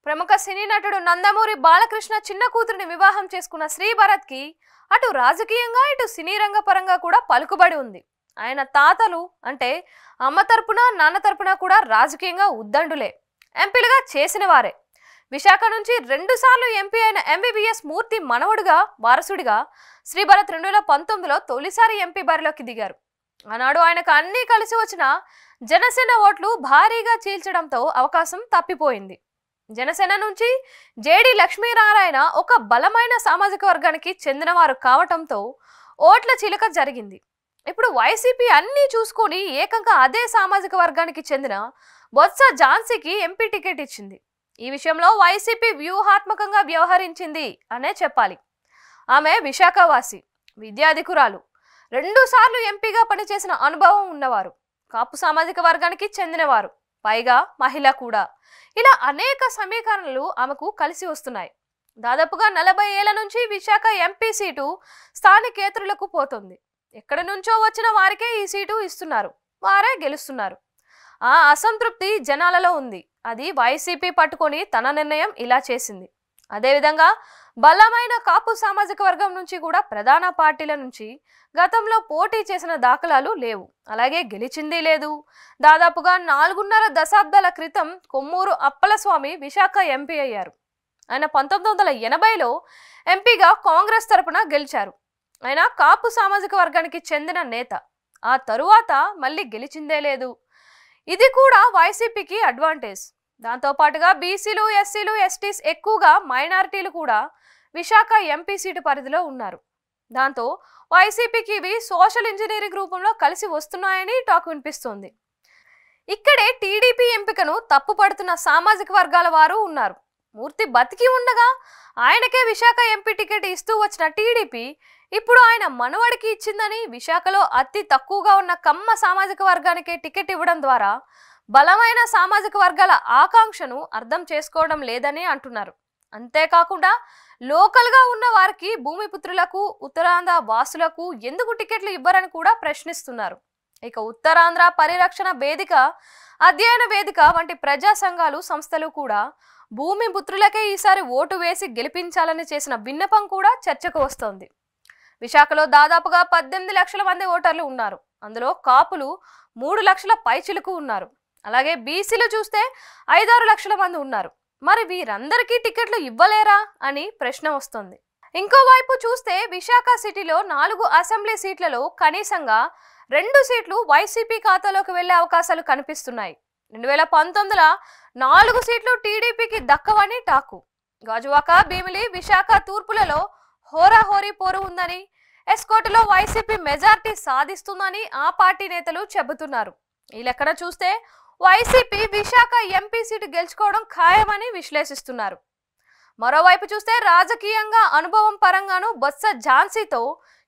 ప్రముఖ సినీ నటుడు నందమూరి బాలకృష్ణ చిన్న కూతురిని వివాహం చేసుకున్న శ్రీభరత్ కి అటు రాజకీయంగా ఇటు సినీ రంగ పరంగా కూడా పలుకుబడి ఉంది. ఆయన తాతలు అంటే అమ్మ తరపున నాన్న తరపున కూడా రాజకీయంగా ఉద్దండులే, ఎంపీలుగా చేసిన వారే. విశాఖ నుంచి 2 సార్లు ఎంపీ అయిన ఎంబీబీఎస్ మూర్తి మనవడుగా వారసుడిగా శ్రీభరత్ 2019లో తొలిసారి ఎంపీ బరిలోకి దిగారు. ఆనాడు ఆయనకు అన్నీ కలిసి వచ్చిన జనసేన ఓట్లు భారీగా చీల్చడంతో అవకాశం తప్పిపోయింది. జనసేన నుంచి జేడి లక్ష్మీనారాయణ ఒక బలమైన సామాజిక వర్గానికి చెందినవారు కావటంతో ఓట్ల చీలిక జరిగింది. ఇప్పుడు వైసీపీ అన్నీ చూసుకొని ఏకంగా అదే సామాజిక వర్గానికి చెందిన బొత్స ఝాన్సీకి ఎంపీ టికెట్ ఇచ్చింది. ఈ విషయంలో వైసీపీ వ్యూహాత్మకంగా వ్యవహరించింది అనే చెప్పాలి. ఆమె విశాఖవాసి, విద్యాధికురాలు, 2 సార్లు ఎంపీగా పనిచేసిన అనుభవం ఉన్నవారు, కాపు సామాజిక వర్గానికి చెందినవారు, పైగా మహిళ కూడా. ఇలా అనేక సమీకరణలు ఆమెకు కలిసి వస్తున్నాయి. దాదాపుగా 40 ఏళ్ల నుంచి విశాఖ ఎంపీ సీటు స్థానికేతరులకు పోతుంది. ఎక్కడి నుంచో వచ్చిన వారికే ఈ సీటు ఇస్తున్నారు, వారే గెలుస్తున్నారు. ఆ అసంతృప్తి జనాలలో ఉంది. అది వైసీపీ పట్టుకొని తన నిర్ణయం ఇలా చేసింది. అదేవిధంగా బలమైన కాపు సామాజిక వర్గం నుంచి కూడా ప్రధాన పార్టీల నుంచి గతంలో పోటీ చేసిన దాఖలాలు లేవు, అలాగే గెలిచింది లేదు. దాదాపుగా 4.5 దశాబ్దాల క్రితం కొమ్మూరు అప్పలస్వామి విశాఖ ఎంపీ అయ్యారు. ఆయన 1980లో ఎంపీగా కాంగ్రెస్ తరపున గెలిచారు. ఆయన కాపు సామాజిక వర్గానికి చెందిన నేత. ఆ తరువాత మళ్ళీ గెలిచిందే లేదు. ఇది కూడా వైసీపీకి అడ్వాంటేజ్. దాంతోపాటుగా బీసీలు, ఎస్సీలు, ఎస్టీస్, ఎక్కువగా మైనారిటీలు కూడా విశాఖ ఎంపీ సీటు పరిధిలో ఉన్నారు. దాంతో వైసీపీకి ఇవి సోషల్ ఇంజనీరింగ్ రూపంలో కలిసి వస్తున్నాయని టాక్ వినిపిస్తోంది. ఇక్కడే టీడీపీ ఎంపికను తప్పుపడుతున్న సామాజిక వర్గాల వారు ఉన్నారు. మూర్తి బతికి ఉండగా ఆయనకే విశాఖ ఎంపీ టికెట్ ఇస్తూ వచ్చిన టీడీపీ ఇప్పుడు ఆయన మనవడికి ఇచ్చిందని, విశాఖలో అతి తక్కువగా ఉన్న కమ్మ సామాజిక వర్గానికే టికెట్ ఇవ్వడం ద్వారా బలమైన సామాజిక వర్గాల ఆకాంక్షను అర్థం చేసుకోవడం లేదని అంటున్నారు. అంతేకాకుండా లోకల్గా ఉన్న వారికి, భూమిపుత్రులకు, ఉత్తరాంధ్ర వాసులకు ఎందుకు టికెట్లు ఇవ్వరని కూడా ప్రశ్నిస్తున్నారు. ఇక ఉత్తరాంధ్ర పరిరక్షణ వేదిక, అధ్యయన వేదిక వంటి ప్రజా సంఘాలు, సంస్థలు కూడా భూమిపుత్రులకే ఈసారి ఓటు వేసి గెలిపించాలని చేసిన విన్నపం కూడా చర్చకు వస్తోంది. విశాఖలో దాదాపుగా 18 లక్షల మంది ఓటర్లు ఉన్నారు. అందులో కాపులు 3 లక్షల పైచిలకు ఉన్నారు. అలాగే బీసీలు చూస్తే 5-6 లక్షల మంది ఉన్నారు. మరి వీరందరికీ టికెట్లు ఇవ్వలేరా అని ప్రశ్న వస్తుంది. ఇంకోవైపు చూస్తే విశాఖ సిటీలో 4 అసెంబ్లీ సీట్లలో కనీసంగా 2 సీట్లు వైసీపీ ఖాతాలోకి వెళ్లే అవకాశాలు కనిపిస్తున్నాయి. 2019లో 4 సీట్లు టీడీపీకి దక్కవని టాకు. గాజువాక, భీమిలి, విశాఖ తూర్పులలో హోరాహోరీ పోరు ఉందని, ఎస్కోటలో వైసీపీ మెజార్టీ సాధిస్తుందని ఆ పార్టీ నేతలు చెబుతున్నారు. ఈ లెక్కన చూస్తే వైసీపీ విశాఖ ఎంపీ సీటు గెలుచుకోవడం ఖాయమని విశ్లేషిస్తున్నారు. మరోవైపు చూస్తే రాజకీయంగా అనుభవం పరంగాను బొత్స ఝాన్సీతో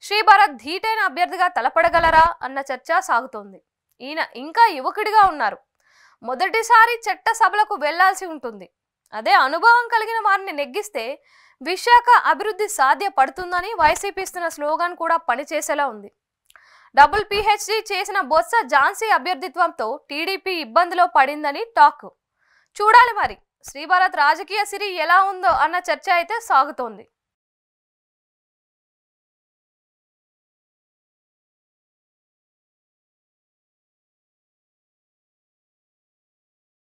శ్రీభరత్ ధీటైన అభ్యర్థిగా తలపడగలరా అన్న చర్చ సాగుతోంది. ఈయన ఇంకా యువకుడిగా ఉన్నారు. మొదటిసారి చట్ట సభలకు వెళ్లాల్సి ఉంటుంది. అదే అనుభవం కలిగిన వారిని నెగ్గిస్తే విశాఖ అభివృద్ధి సాధ్యపడుతుందని వైసీపీ ఇస్తున్న స్లోగన్ కూడా పనిచేసేలా ఉంది. డబుల్ పీహెచ్డీ చేసిన బొత్స ఝాన్సీ అభ్యర్థిత్వంతో టీడీపీ ఇబ్బందిలో పడిందని టాక్. చూడాలి మరి శ్రీభరత్ రాజకీయ సిరి ఎలా ఉందో అన్న చర్చ అయితే సాగుతోంది.